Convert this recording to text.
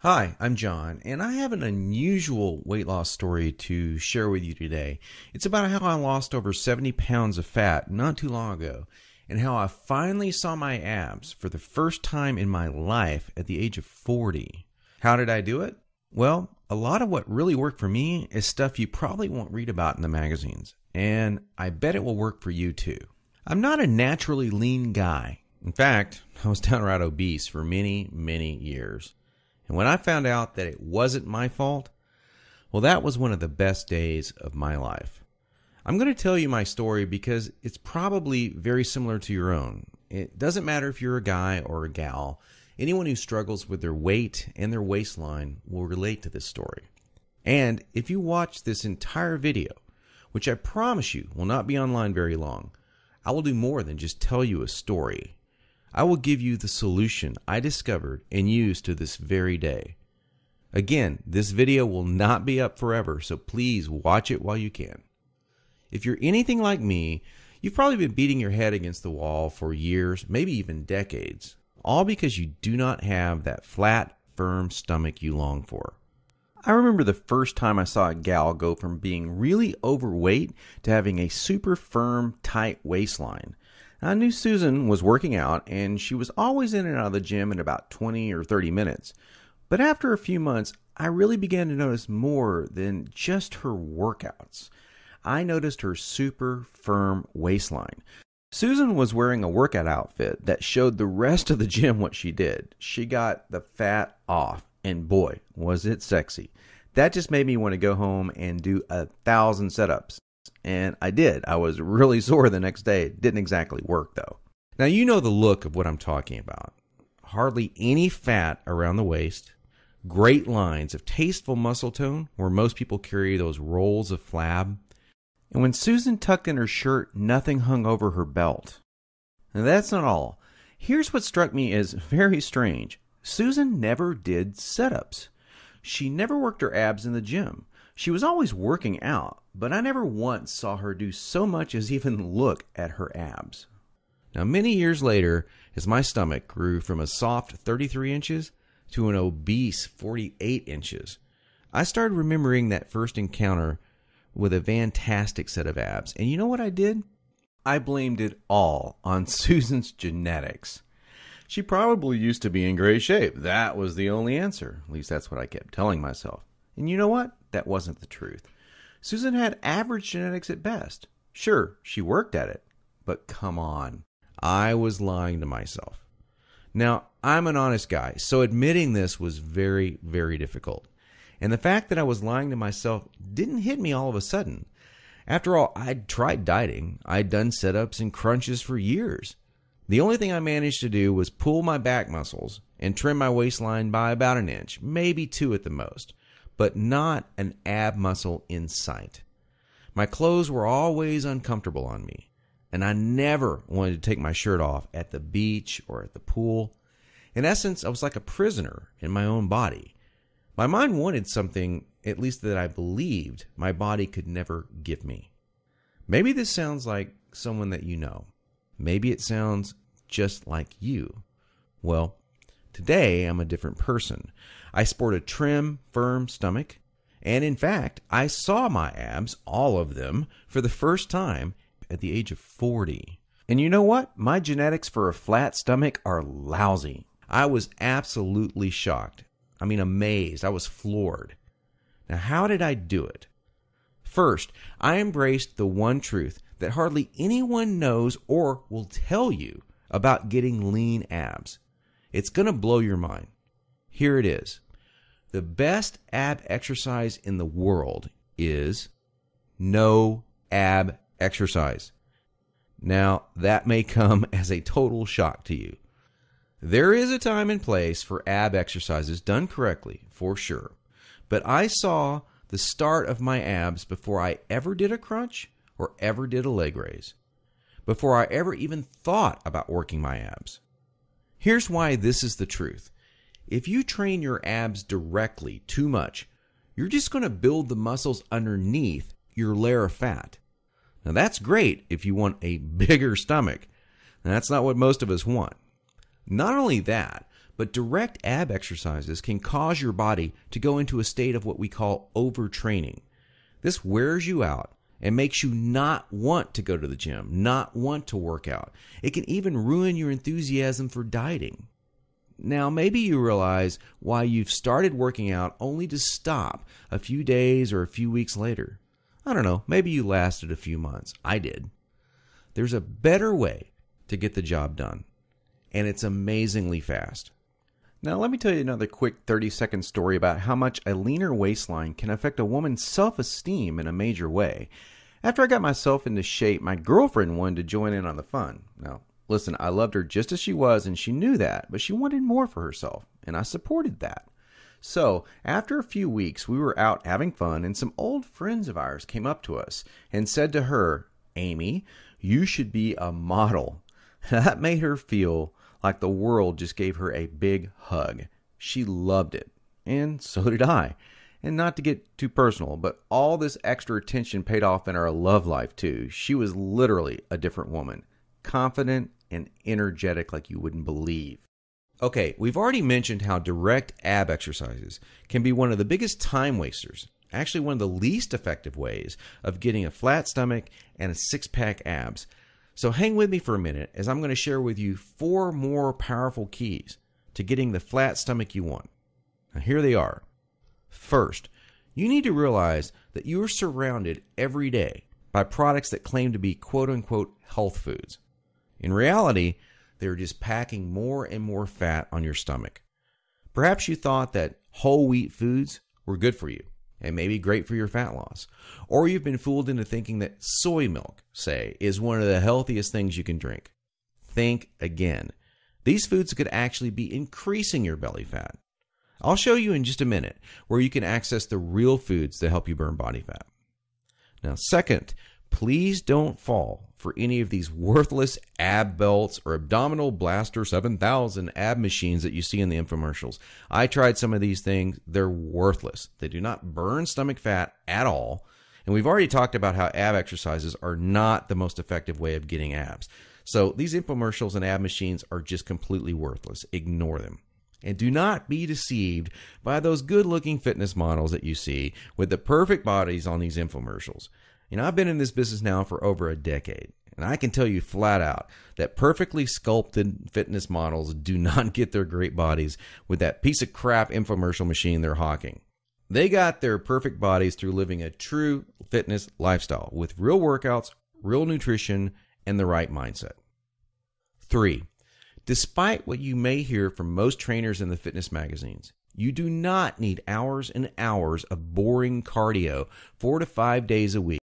Hi, I'm John, and I have an unusual weight loss story to share with you today. It's about how I lost over 70 pounds of fat not too long ago, and how I finally saw my abs for the first time in my life at the age of 40. How did I do it? Well, a lot of what really worked for me is stuff you probably won't read about in the magazines, and I bet it will work for you too. I'm not a naturally lean guy. In fact, I was downright obese for many, many years. And when I found out that it wasn't my fault, well, that was one of the best days of my life. I'm going to tell you my story because it's probably very similar to your own. It doesn't matter if you're a guy or a gal. Anyone who struggles with their weight and their waistline will relate to this story. And if you watch this entire video, which I promise you will not be online very long, I will do more than just tell you a story. I will give you the solution I discovered and use to this very day. Again, this video will not be up forever, so please watch it while you can. If you're anything like me, you've probably been beating your head against the wall for years, maybe even decades, all because you do not have that flat, firm stomach you long for. I remember the first time I saw a gal go from being really overweight to having a super firm, tight waistline. I knew Susan was working out, and she was always in and out of the gym in about 20 or 30 minutes. But after a few months, I really began to notice more than just her workouts. I noticed her super firm waistline. Susan was wearing a workout outfit that showed the rest of the gym what she did. She got the fat off, and boy, was it sexy. That just made me want to go home and do 1,000 setups. And I did. I was really sore the next day. It didn't exactly work, though. Now, you know the look of what I'm talking about. Hardly any fat around the waist. Great lines of tasteful muscle tone, where most people carry those rolls of flab. And when Susan tucked in her shirt, nothing hung over her belt. Now, that's not all. Here's what struck me as very strange. Susan never did setups. She never worked her abs in the gym. She was always working out, but I never once saw her do so much as even look at her abs. Now, many years later, as my stomach grew from a soft 33 inches to an obese 48 inches, I started remembering that first encounter with a fantastic set of abs. And you know what I did? I blamed it all on Susan's genetics. She probably used to be in great shape. That was the only answer. At least that's what I kept telling myself. And you know what? That wasn't the truth. Susan had average genetics at best. Sure, she worked at it. But come on. I was lying to myself. Now, I'm an honest guy, so admitting this was very, very difficult. And the fact that I was lying to myself didn't hit me all of a sudden. After all, I'd tried dieting. I'd done sit-ups and crunches for years. The only thing I managed to do was pull my back muscles and trim my waistline by about an inch, maybe 2 at the most, but not an ab muscle in sight. My clothes were always uncomfortable on me, and I never wanted to take my shirt off at the beach or at the pool. In essence, I was like a prisoner in my own body. My mind wanted something, at least that I believed, my body could never give me. Maybe this sounds like someone that you know. Maybe it sounds just like you. Well, today I'm a different person. I sport a trim, firm stomach, and in fact, I saw my abs, all of them, for the first time at the age of 40. And you know what? My genetics for a flat stomach are lousy. I was absolutely shocked. I mean, amazed. I was floored. Now, how did I do it? First, I embraced the one truth that hardly anyone knows or will tell you about getting lean abs. It's going to blow your mind. Here it is. The best ab exercise in the world is no ab exercise. Now, that may come as a total shock to you. There is a time and place for ab exercises done correctly, for sure. But I saw the start of my abs before I ever did a crunch or ever did a leg raise, before I ever even thought about working my abs. Here's why this is the truth. If you train your abs directly too much, you're just going to build the muscles underneath your layer of fat. Now that's great if you want a bigger stomach. That's not what most of us want. Not only that, But direct ab exercises can cause your body to go into a state of what we call overtraining. This wears you out and makes you not want to go to the gym, not want to work out. It can even ruin your enthusiasm for dieting. Now, maybe you realize why you've started working out only to stop a few days or a few weeks later. I don't know, maybe you lasted a few months. I did. There's a better way to get the job done, and it's amazingly fast. Now, let me tell you another quick 30-second story about how much a leaner waistline can affect a woman's self-esteem in a major way. After I got myself into shape, my girlfriend wanted to join in on the fun. Now, listen, I loved her just as she was, and she knew that, but she wanted more for herself, and I supported that. So, after a few weeks, we were out having fun, and some old friends of ours came up to us and said to her, "Amy, you should be a model." That made her feel like the world just gave her a big hug. She loved it, and so did I. And not to get too personal, but all this extra attention paid off in our love life too. She was literally a different woman, confident and energetic like you wouldn't believe. Okay, we've already mentioned how direct ab exercises can be one of the biggest time wasters, actually one of the least effective ways of getting a flat stomach and a six-pack abs. So hang with me for a minute as I'm going to share with you 4 more powerful keys to getting the flat stomach you want. Now here they are. First, you need to realize that you are surrounded every day by products that claim to be quote-unquote health foods. In reality, they're just packing more and more fat on your stomach. Perhaps you thought that whole wheat foods were good for you and maybe great for your fat loss. Or you've been fooled into thinking that soy milk, say, is one of the healthiest things you can drink. Think again. These foods could actually be increasing your belly fat. I'll show you in just a minute where you can access the real foods that help you burn body fat. Now, second, please don't fall for any of these worthless ab belts or abdominal blaster 7000 ab machines that you see in the infomercials. I tried some of these things. They're worthless. They do not burn stomach fat at all. And we've already talked about how ab exercises are not the most effective way of getting abs. So these infomercials and ab machines are just completely worthless. Ignore them. And do not be deceived by those good-looking fitness models that you see with the perfect bodies on these infomercials. You know, I've been in this business now for over a decade, and I can tell you flat out that perfectly sculpted fitness models do not get their great bodies with that piece of crap infomercial machine they're hawking. They got their perfect bodies through living a true fitness lifestyle with real workouts, real nutrition, and the right mindset. 3. Despite what you may hear from most trainers in the fitness magazines, you do not need hours and hours of boring cardio 4 to 5 days a week